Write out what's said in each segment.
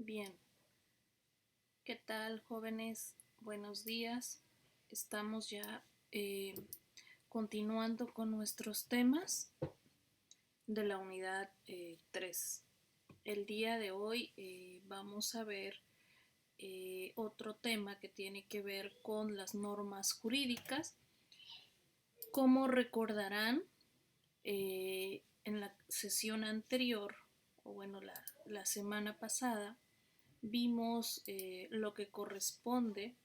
Bien, ¿qué tal, jóvenes? Buenos días. Estamos ya continuando con nuestros temas de la unidad 3. El día de hoy vamos a ver otro tema que tiene que ver con las normas jurídicas. Como recordarán, en la sesión anterior, o bueno, la semana pasada, vimos lo que corresponde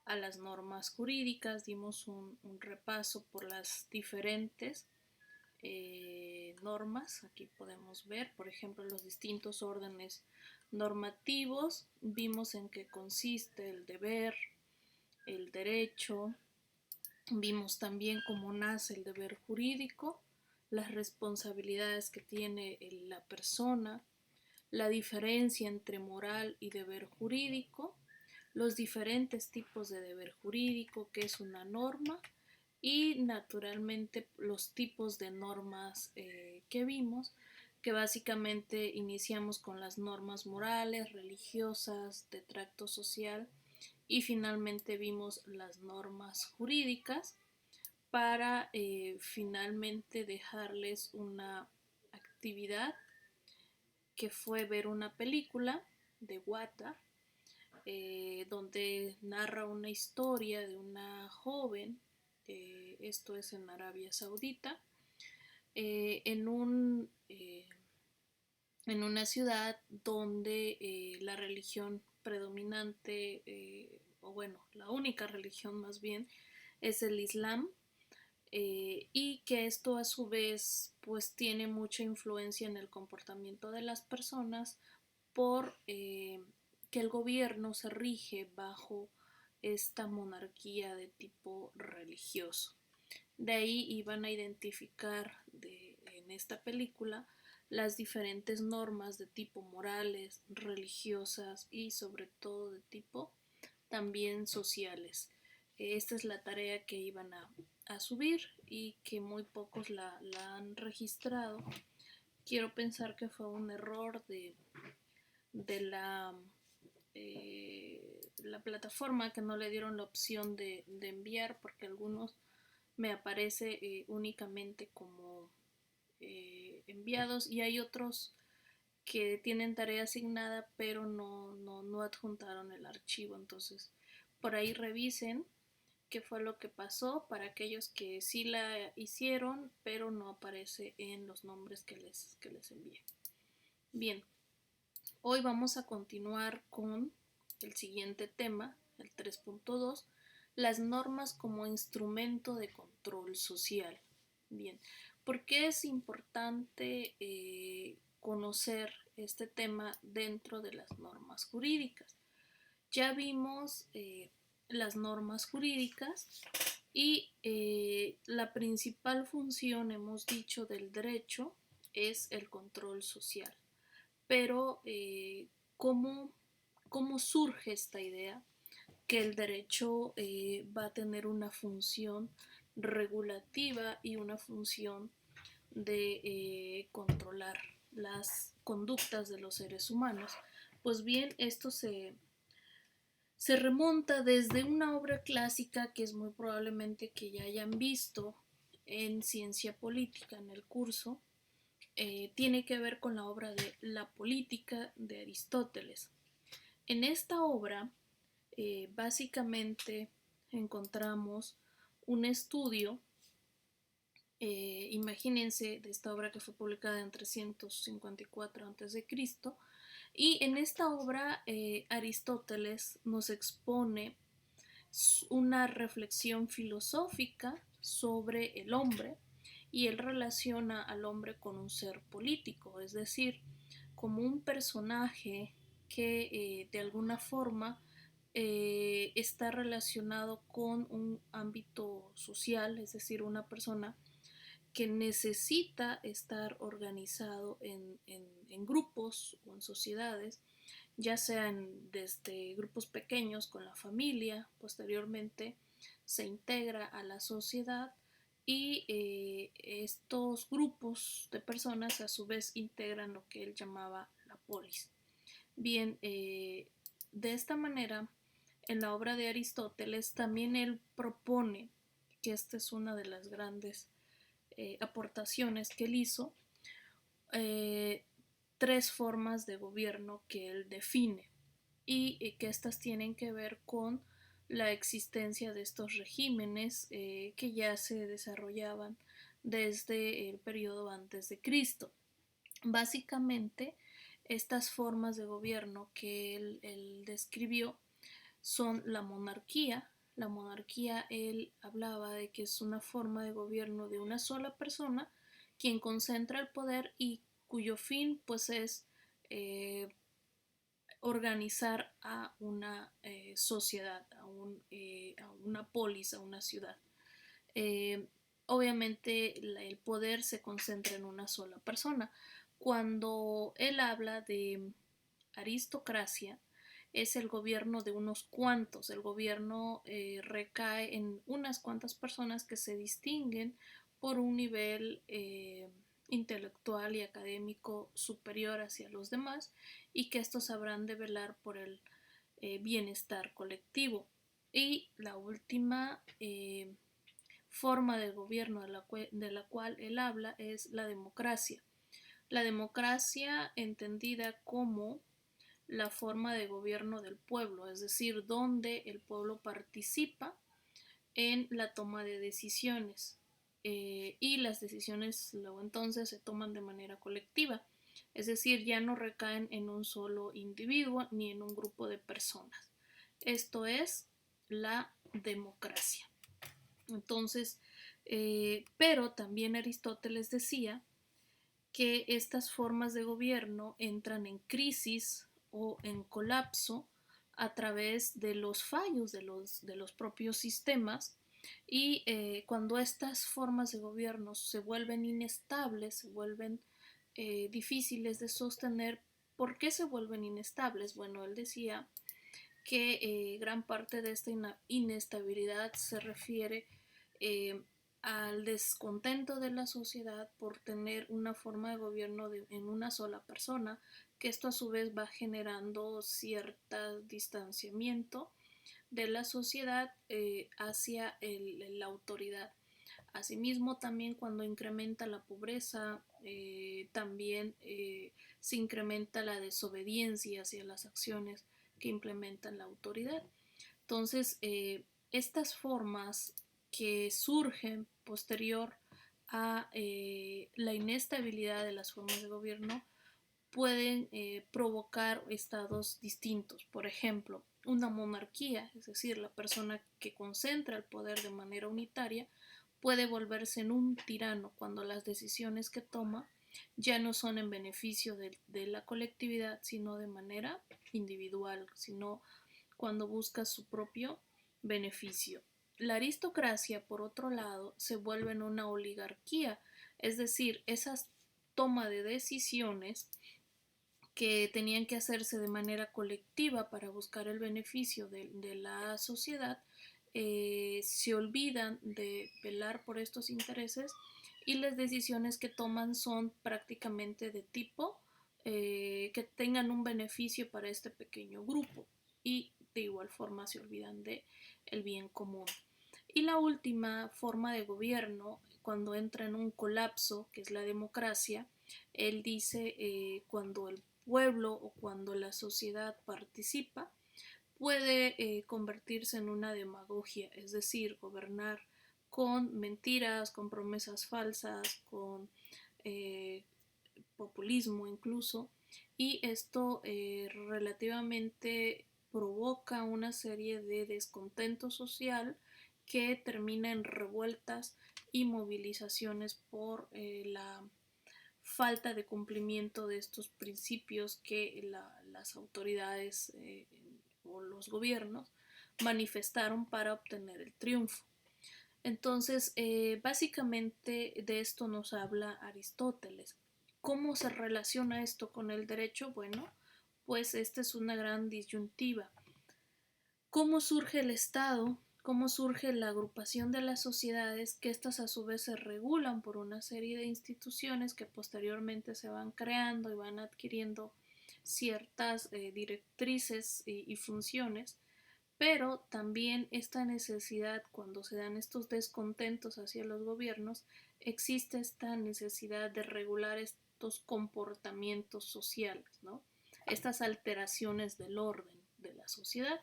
a las normas jurídicas, dimos un repaso por las diferentes normas. Aquí podemos ver, por ejemplo, los distintos órdenes normativos, vimos en qué consiste el deber, el derecho, vimos también cómo nace el deber jurídico, las responsabilidades que tiene la persona, la diferencia entre moral y deber jurídico, los diferentes tipos de deber jurídico, que es una norma, y naturalmente los tipos de normas que vimos, que básicamente iniciamos con las normas morales, religiosas, de tracto social, y finalmente vimos las normas jurídicas para finalmente dejarles una actividad que fue ver una película de Wata, donde narra una historia de una joven, esto es en Arabia Saudita, eh, en, un, eh, en una ciudad donde la religión predominante, o bueno, la única religión más bien, es el Islam, y que esto a su vez pues tiene mucha influencia en el comportamiento de las personas por que el gobierno se rige bajo esta monarquía de tipo religioso. De ahí iban a identificar en esta película las diferentes normas de tipo morales, religiosas y sobre todo de tipo también sociales. Esta es la tarea que iban a subir y que muy pocos la han registrado. Quiero pensar que fue un error de la plataforma, que no le dieron la opción de enviar, porque algunos me aparece únicamente como enviados, y hay otros que tienen tarea asignada pero no adjuntaron el archivo. Entonces por ahí revisen qué fue lo que pasó para aquellos que sí la hicieron pero no aparece en los nombres que les envié. Bien, hoy vamos a continuar con el siguiente tema, el 3.2, las normas como instrumento de control social. Bien, ¿por qué es importante conocer este tema dentro de las normas jurídicas? Ya vimos las normas jurídicas y la principal función, hemos dicho, del derecho es el control social. Pero ¿cómo, ¿cómo surge esta idea? Que el derecho va a tener una función regulativa y una función de controlar las conductas de los seres humanos. Pues bien, esto se remonta desde una obra clásica que es muy probablemente que ya hayan visto en ciencia política en el curso. Tiene que ver con la obra de La Política de Aristóteles. En esta obra, básicamente encontramos un estudio, imagínense, de esta obra que fue publicada en 354 a.C., y en esta obra Aristóteles nos expone una reflexión filosófica sobre el hombre, y él relaciona al hombre con un ser político, es decir, como un personaje que de alguna forma está relacionado con un ámbito social, es decir, una persona que necesita estar organizado en grupos o en sociedades, ya sean desde grupos pequeños con la familia, posteriormente se integra a la sociedad, y estos grupos de personas a su vez integran lo que él llamaba la polis. Bien, de esta manera, en la obra de Aristóteles también él propone, que esta es una de las grandes aportaciones que él hizo, eh, tres formas de gobierno que él define y que estas tienen que ver con la existencia de estos regímenes que ya se desarrollaban desde el periodo antes de Cristo. Básicamente, estas formas de gobierno que él describió son la monarquía. La monarquía, él hablaba de que es una forma de gobierno de una sola persona, quien concentra el poder y cuyo fin pues es eh, organizar a una sociedad, a una polis, a una ciudad. Eh, Obviamente el poder se concentra en una sola persona. Cuando él habla de aristocracia, es el gobierno de unos cuantos. El gobierno recae en unas cuantas personas que se distinguen por un nivel intelectual y académico superior hacia los demás y que estos sabrán de velar por el bienestar colectivo. Y la última forma de gobierno de la cual él habla es la democracia. La democracia entendida como la forma de gobierno del pueblo, es decir, donde el pueblo participa en la toma de decisiones y las decisiones luego entonces se toman de manera colectiva, es decir, ya no recaen en un solo individuo ni en un grupo de personas. Esto es la democracia. Entonces, pero también Aristóteles decía que estas formas de gobierno entran en crisis o en colapso a través de los fallos de los propios sistemas y cuando estas formas de gobierno se vuelven inestables, se vuelven difíciles de sostener. ¿Por qué se vuelven inestables? Bueno, él decía que gran parte de esta inestabilidad se refiere eh, al descontento de la sociedad por tener una forma de gobierno en una sola persona, que esto a su vez va generando cierto distanciamiento de la sociedad hacia la autoridad. Asimismo, también cuando incrementa la pobreza, también se incrementa la desobediencia hacia las acciones que implementan la autoridad. Entonces, estas formas que surgen posterior a la inestabilidad de las formas de gobierno pueden provocar estados distintos. Por ejemplo, una monarquía, es decir, la persona que concentra el poder de manera unitaria, puede volverse en un tirano cuando las decisiones que toma ya no son en beneficio de la colectividad, sino de manera individual, sino cuando busca su propio beneficio. La aristocracia, por otro lado, se vuelve en una oligarquía, es decir, esas toma de decisiones que tenían que hacerse de manera colectiva para buscar el beneficio de la sociedad, se olvidan de velar por estos intereses y las decisiones que toman son prácticamente de tipo que tengan un beneficio para este pequeño grupo y de igual forma se olvidan de el bien común. Y la última forma de gobierno, cuando entra en un colapso, que es la democracia, él dice cuando el pueblo o cuando la sociedad participa, puede convertirse en una demagogia, es decir, gobernar con mentiras, con promesas falsas, con eh, populismo incluso, y esto relativamente provoca una serie de descontento social que termina en revueltas y movilizaciones por la falta de cumplimiento de estos principios que las autoridades o los gobiernos manifestaron para obtener el triunfo. Entonces, básicamente de esto nos habla Aristóteles. ¿Cómo se relaciona esto con el derecho? Bueno, pues esta es una gran disyuntiva. ¿Cómo surge el Estado? ¿Cómo surge la agrupación de las sociedades que estas a su vez se regulan por una serie de instituciones que posteriormente se van creando y van adquiriendo ciertas directrices y funciones, pero también esta necesidad, cuando se dan estos descontentos hacia los gobiernos, existe esta necesidad de regular estos comportamientos sociales, ¿no? Estas alteraciones del orden de la sociedad.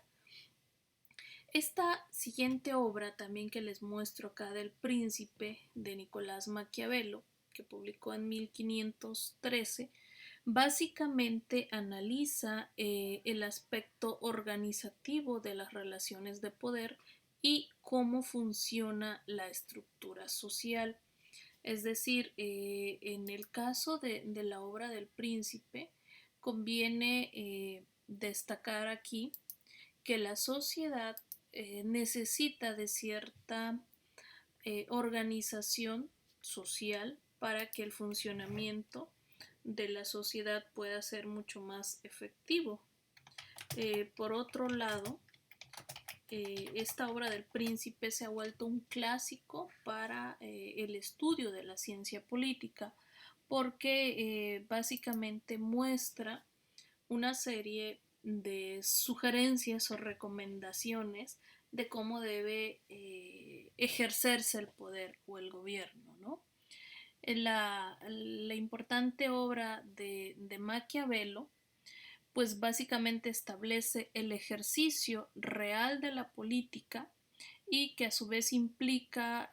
Esta siguiente obra también que les muestro acá del Príncipe de Nicolás Maquiavelo, que publicó en 1513, básicamente analiza el aspecto organizativo de las relaciones de poder y cómo funciona la estructura social. Es decir, en el caso de la obra del Príncipe, conviene destacar aquí que la sociedad necesita de cierta organización social para que el funcionamiento de la sociedad pueda ser mucho más efectivo. Por otro lado, esta obra del Príncipe se ha vuelto un clásico para el estudio de la ciencia política porque básicamente muestra una serie de sugerencias o recomendaciones de cómo debe ejercerse el poder o el gobierno, ¿no? La importante obra de Maquiavelo pues básicamente establece el ejercicio real de la política y que a su vez implica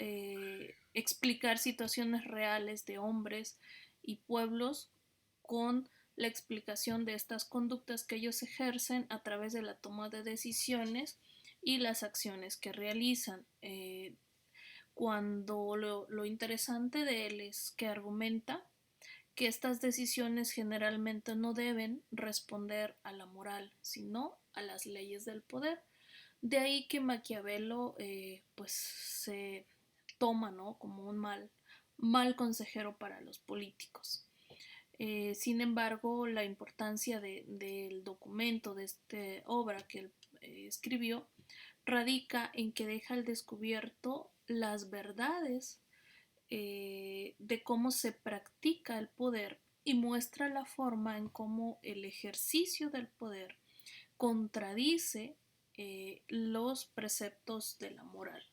explicar situaciones reales de hombres y pueblos con la explicación de estas conductas que ellos ejercen a través de la toma de decisiones y las acciones que realizan. Cuando lo interesante de él es que argumenta que estas decisiones generalmente no deben responder a la moral, sino a las leyes del poder. De ahí que Maquiavelo pues se toma, ¿no?, como un mal consejero para los políticos. Sin embargo, la importancia del documento, de esta obra que él escribió, radica en que deja al descubierto las verdades de cómo se practica el poder y muestra la forma en cómo el ejercicio del poder contradice los preceptos de la moral.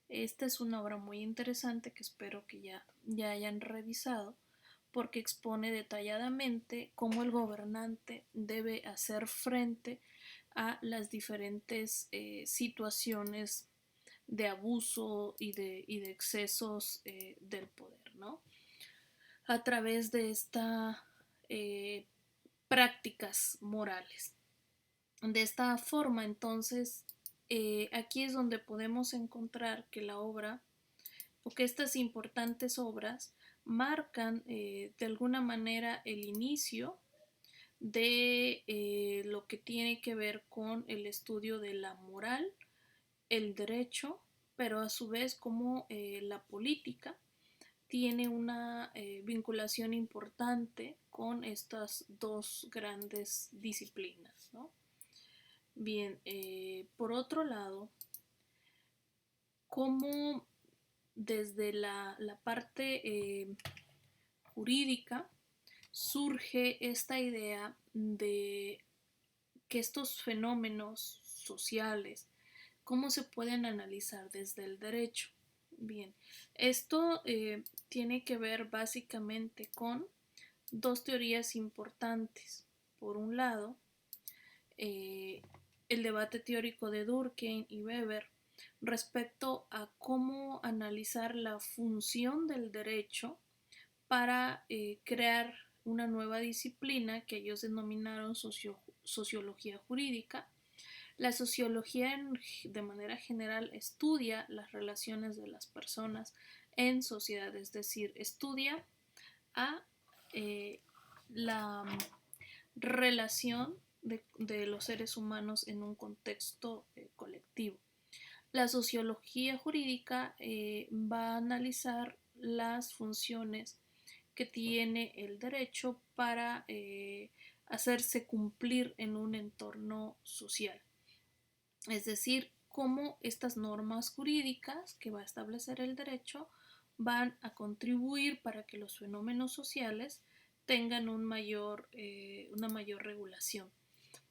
Esta es una obra muy interesante que espero que ya hayan revisado porque expone detalladamente cómo el gobernante debe hacer frente a las diferentes situaciones de abuso y de excesos del poder, ¿no? A través de estas prácticas morales. De esta forma, entonces, aquí es donde podemos encontrar que la obra o que estas importantes obras marcan de alguna manera el inicio de lo que tiene que ver con el estudio de la moral, el derecho, pero a su vez como la política tiene una vinculación importante con estas dos grandes disciplinas, ¿no? Bien, por otro lado, cómo desde la parte jurídica surge esta idea de que estos fenómenos sociales, cómo se pueden analizar desde el derecho. Bien, esto tiene que ver básicamente con dos teorías importantes. Por un lado, el debate teórico de Durkheim y Weber respecto a cómo analizar la función del derecho para crear una nueva disciplina que ellos denominaron sociología jurídica. La sociología de manera general estudia las relaciones de las personas en sociedad, es decir, estudia a la relación de los seres humanos en un contexto colectivo. La sociología jurídica va a analizar las funciones que tiene el derecho para hacerse cumplir en un entorno social. Es decir, cómo estas normas jurídicas que va a establecer el derecho van a contribuir para que los fenómenos sociales tengan una mayor regulación.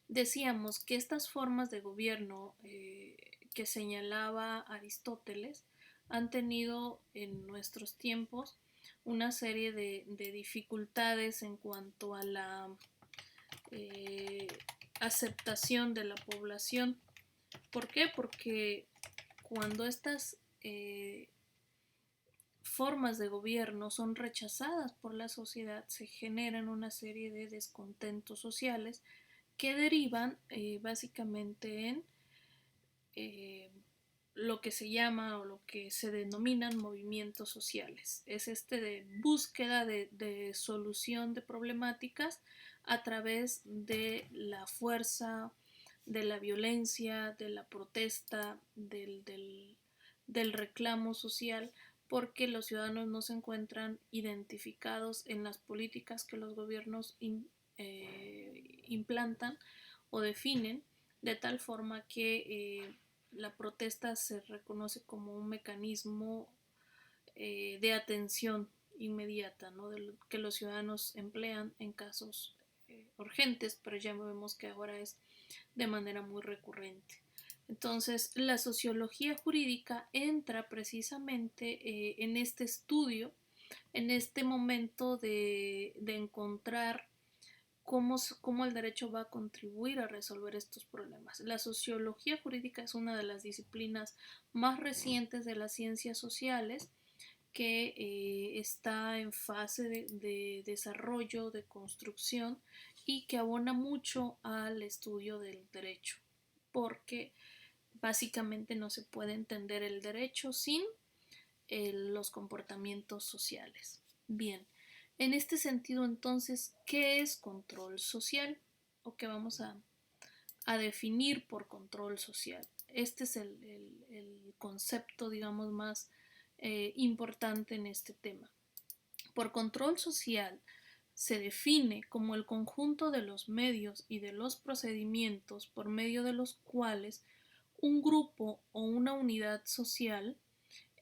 Decíamos que estas formas de gobierno que señalaba Aristóteles han tenido en nuestros tiempos una serie de dificultades en cuanto a la eh, aceptación de la población. ¿Por qué? Porque cuando estas formas de gobierno son rechazadas por la sociedad, se generan una serie de descontentos sociales que derivan básicamente en eh, lo que se llama o lo que se denominan movimientos sociales. Es de búsqueda de solución de problemáticas a través de la fuerza, de la violencia, de la protesta, del reclamo social, porque los ciudadanos no se encuentran identificados en las políticas que los gobiernos implantan o definen, de tal forma que la protesta se reconoce como un mecanismo de atención inmediata, ¿no? Que los ciudadanos emplean en casos urgentes, pero ya vemos que ahora es de manera muy recurrente. Entonces, la sociología jurídica entra precisamente en este estudio, en este momento de encontrar cómo el derecho va a contribuir a resolver estos problemas. La sociología jurídica es una de las disciplinas más recientes de las ciencias sociales que está en fase de desarrollo, de construcción y que abona mucho al estudio del derecho, porque básicamente no se puede entender el derecho sin los comportamientos sociales. Bien, en este sentido entonces, ¿qué es control social? ¿O qué vamos a definir por control social? Este es el concepto, digamos, más importante en este tema. Por control social se define como el conjunto de los medios y de los procedimientos por medio de los cuales un grupo o una unidad social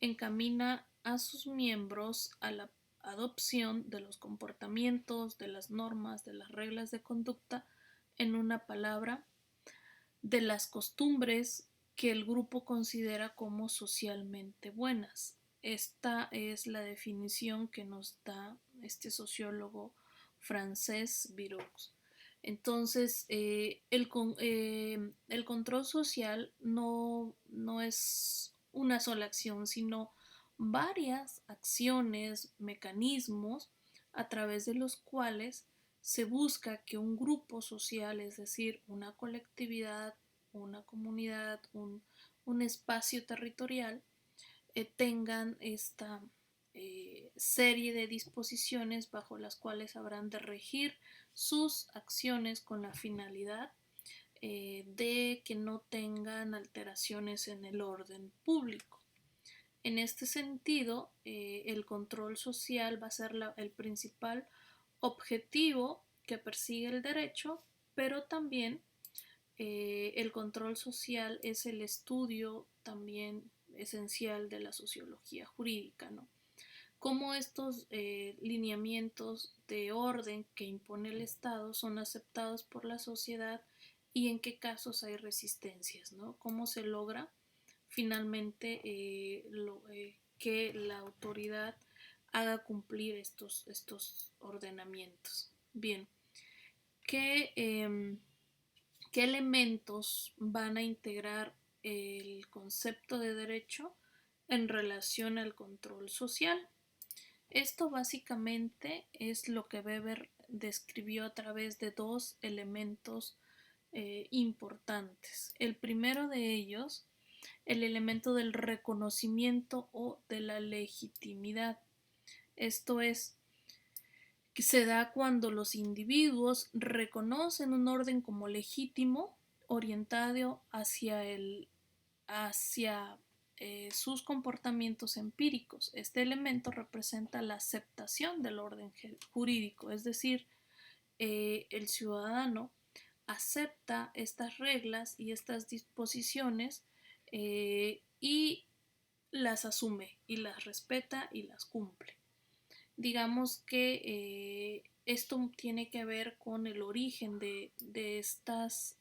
encamina a sus miembros a la adopción de los comportamientos, de las normas, de las reglas de conducta, en una palabra, de las costumbres que el grupo considera como socialmente buenas. Esta es la definición que nos da este sociólogo francés Viroux. Entonces, el control social no es una sola acción, sino varias acciones, mecanismos a través de los cuales se busca que un grupo social, es decir, una colectividad, una comunidad, un espacio territorial, tengan esta serie de disposiciones bajo las cuales habrán de regir sus acciones con la finalidad de que no tengan alteraciones en el orden público. En este sentido, el control social va a ser el principal objetivo que persigue el derecho, pero también el control social es el estudio también esencial de la sociología jurídica, ¿no? Cómo estos lineamientos de orden que impone el Estado son aceptados por la sociedad y en qué casos hay resistencias, ¿no? Cómo se logra finalmente que la autoridad haga cumplir estos ordenamientos. Bien, ¿qué, ¿qué elementos van a integrar el concepto de derecho en relación al control social? Esto básicamente es lo que Weber describió a través de dos elementos importantes. El primero de ellos, el elemento del reconocimiento o de la legitimidad. Esto es, que se da cuando los individuos reconocen un orden como legítimo, orientado hacia sus comportamientos empíricos. Este elemento representa la aceptación del orden jurídico, es decir, el ciudadano acepta estas reglas y estas disposiciones y las asume y las respeta y las cumple. digamos que esto tiene que ver con el origen de estas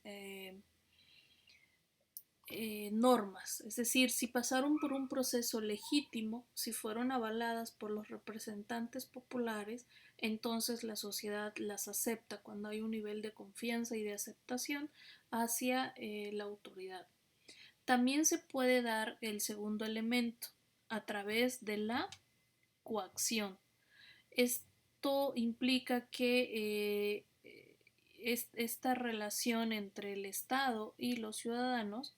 normas, es decir, si pasaron por un proceso legítimo, si fueron avaladas por los representantes populares, entonces la sociedad las acepta cuando hay un nivel de confianza y de aceptación hacia la autoridad. También se puede dar el segundo elemento a través de la coacción. Esto implica que esta relación entre el Estado y los ciudadanos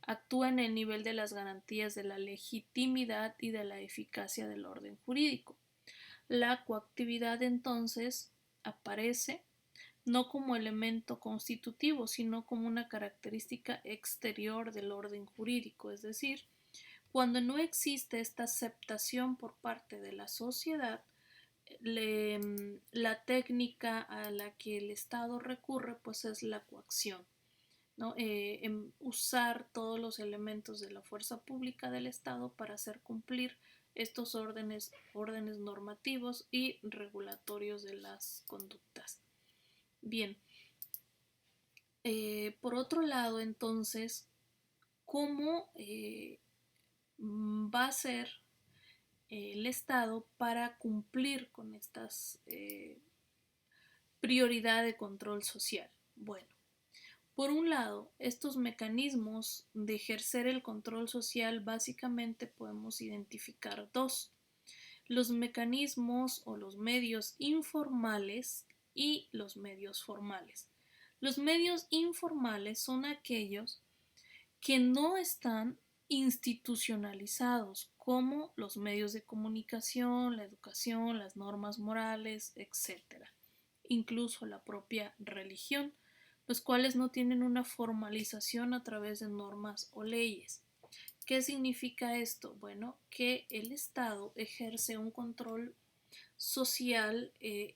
actúa en el nivel de las garantías de la legitimidad y de la eficacia del orden jurídico. La coactividad entonces aparece no como elemento constitutivo, sino como una característica exterior del orden jurídico, es decir, cuando no existe esta aceptación por parte de la sociedad, la técnica a la que el Estado recurre pues es la coacción, ¿no? En usar todos los elementos de la fuerza pública del Estado para hacer cumplir estos órdenes normativos y regulatorios de las conductas. Bien, por otro lado, entonces, ¿cómo va a ser el Estado para cumplir con estas prioridad de control social? Bueno, por un lado, estos mecanismos de ejercer el control social básicamente podemos identificar dos: los mecanismos o los medios informales y los medios formales. Los medios informales son aquellos que no están institucionalizados, como los medios de comunicación, la educación, las normas morales, etcétera, incluso la propia religión, los cuales no tienen una formalización a través de normas o leyes. ¿Qué significa esto? Bueno, que el Estado ejerce un control social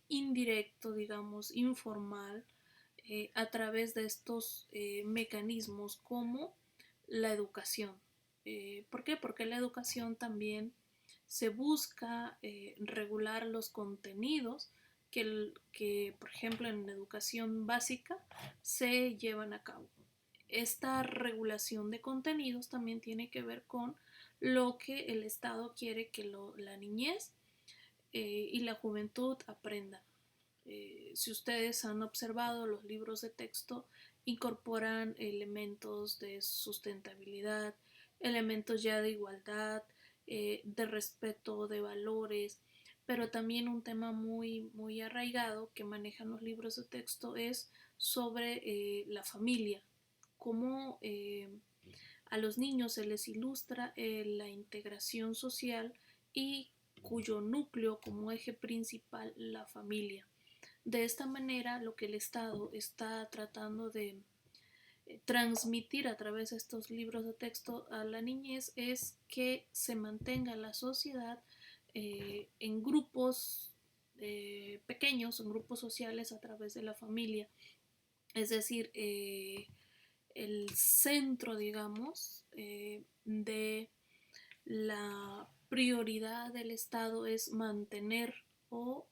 indirecto, digamos, informal, a través de estos mecanismos como la educación. ¿Por qué? Porque la educación también se busca regular los contenidos que, por ejemplo, en educación básica se llevan a cabo. Esta regulación de contenidos también tiene que ver con lo que el Estado quiere que la niñez y la juventud aprendan. Si ustedes han observado, los libros de texto incorporan elementos de sustentabilidad, elementos ya de igualdad, de respeto de valores, pero también un tema muy arraigado que manejan los libros de texto es sobre la familia, cómo a los niños se les ilustra la integración social y cuyo núcleo como eje principal la familia. De esta manera, lo que el Estado está tratando de transmitir a través de estos libros de texto a la niñez es que se mantenga la sociedad en grupos pequeños, en grupos sociales a través de la familia. Es decir, el centro, digamos, de la prioridad del Estado es mantener o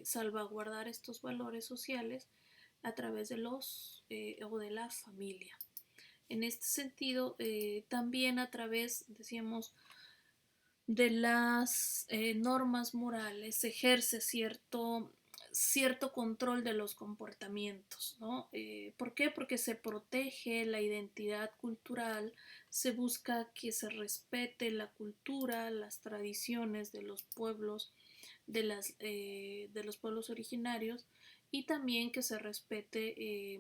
salvaguardar estos valores sociales a través de los o de la familia. En este sentido, también a través, decíamos, de las normas morales se ejerce cierto control de los comportamientos, ¿no? ¿Por qué? Porque se protege la identidad cultural, se busca que se respete la cultura, las tradiciones de los pueblos, de los pueblos originarios, y también que se respete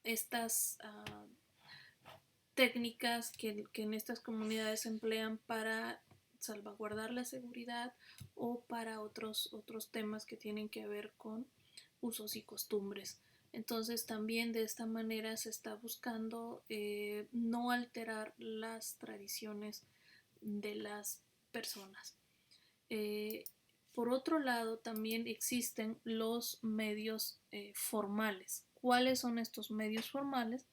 estas técnicas que en estas comunidades se emplean para salvaguardar la seguridad o para otros temas que tienen que ver con usos y costumbres. Entonces también de esta manera se está buscando no alterar las tradiciones de las personas. Eh, por otro lado, también existen los medios formales. ¿Cuáles son estos medios formales?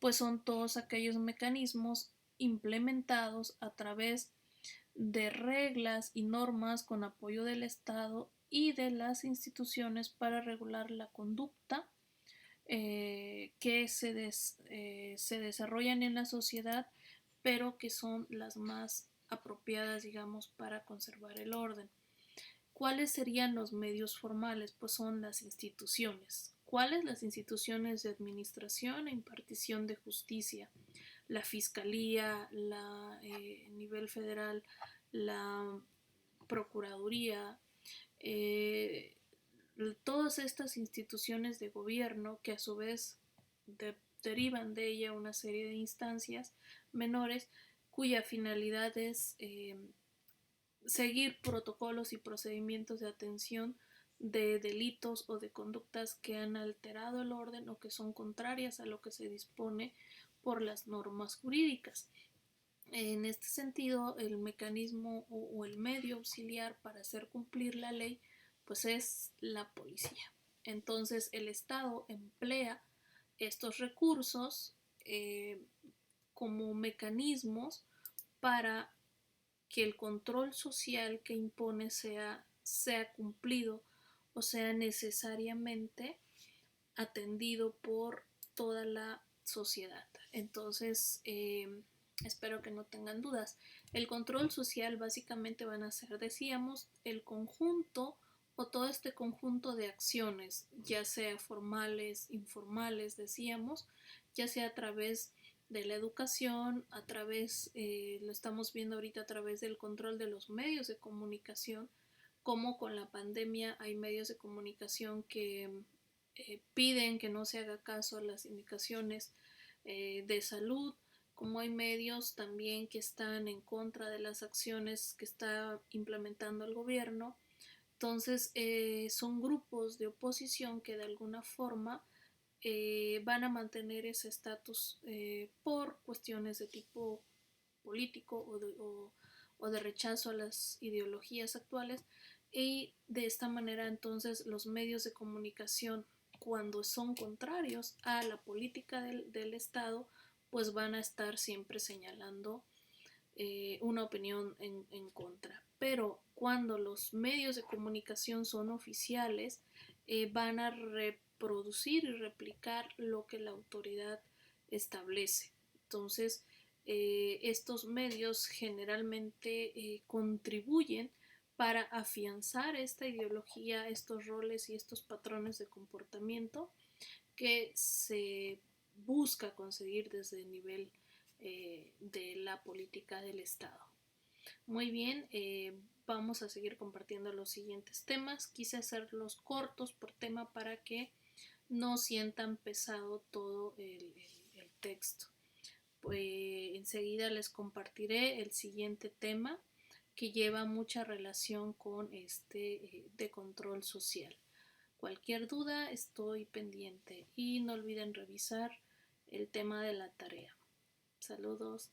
Pues son todos aquellos mecanismos implementados a través de reglas y normas con apoyo del Estado y de las instituciones para regular la conducta que se desarrollan en la sociedad, pero que son las más apropiadas, digamos, para conservar el orden. ¿Cuáles serían los medios formales? Pues son las instituciones. ¿Cuáles? Las instituciones de administración e impartición de justicia, la fiscalía, a nivel federal, la procuraduría, eh, todas estas instituciones de gobierno que a su vez derivan de ella una serie de instancias menores cuya finalidad es seguir protocolos y procedimientos de atención de delitos o de conductas que han alterado el orden o que son contrarias a lo que se dispone por las normas jurídicas. En este sentido, el mecanismo o el medio auxiliar para hacer cumplir la ley, pues es la policía. Entonces, el Estado emplea estos recursos como mecanismos para que el control social que impone sea cumplido o sea necesariamente atendido por toda la sociedad. Entonces, espero que no tengan dudas. El control social básicamente van a ser, decíamos, el conjunto o todo este conjunto de acciones, ya sea formales, informales, decíamos, ya sea a través de la educación, a través, lo estamos viendo ahorita a través del control de los medios de comunicación, como con la pandemia hay medios de comunicación que piden que no se haga caso a las indicaciones de salud, como hay medios también que están en contra de las acciones que está implementando el gobierno. Entonces, son grupos de oposición que de alguna forma van a mantener ese estatus por cuestiones de tipo político o de rechazo a las ideologías actuales, y de esta manera entonces los medios de comunicación, cuando son contrarios a la política del Estado, pues van a estar siempre señalando una opinión en contra. Pero cuando los medios de comunicación son oficiales, van a reproducir y replicar lo que la autoridad establece. Entonces, estos medios generalmente contribuyen para afianzar esta ideología, estos roles y estos patrones de comportamiento que se busca conseguir desde el nivel de la política del Estado. Muy bien, vamos a seguir compartiendo los siguientes temas. Quise hacerlos cortos por tema para que no sientan pesado todo el texto. Pues enseguida les compartiré el siguiente tema que lleva mucha relación con este de control social. Cualquier duda estoy pendiente y no olviden revisar el tema de la tarea. Saludos.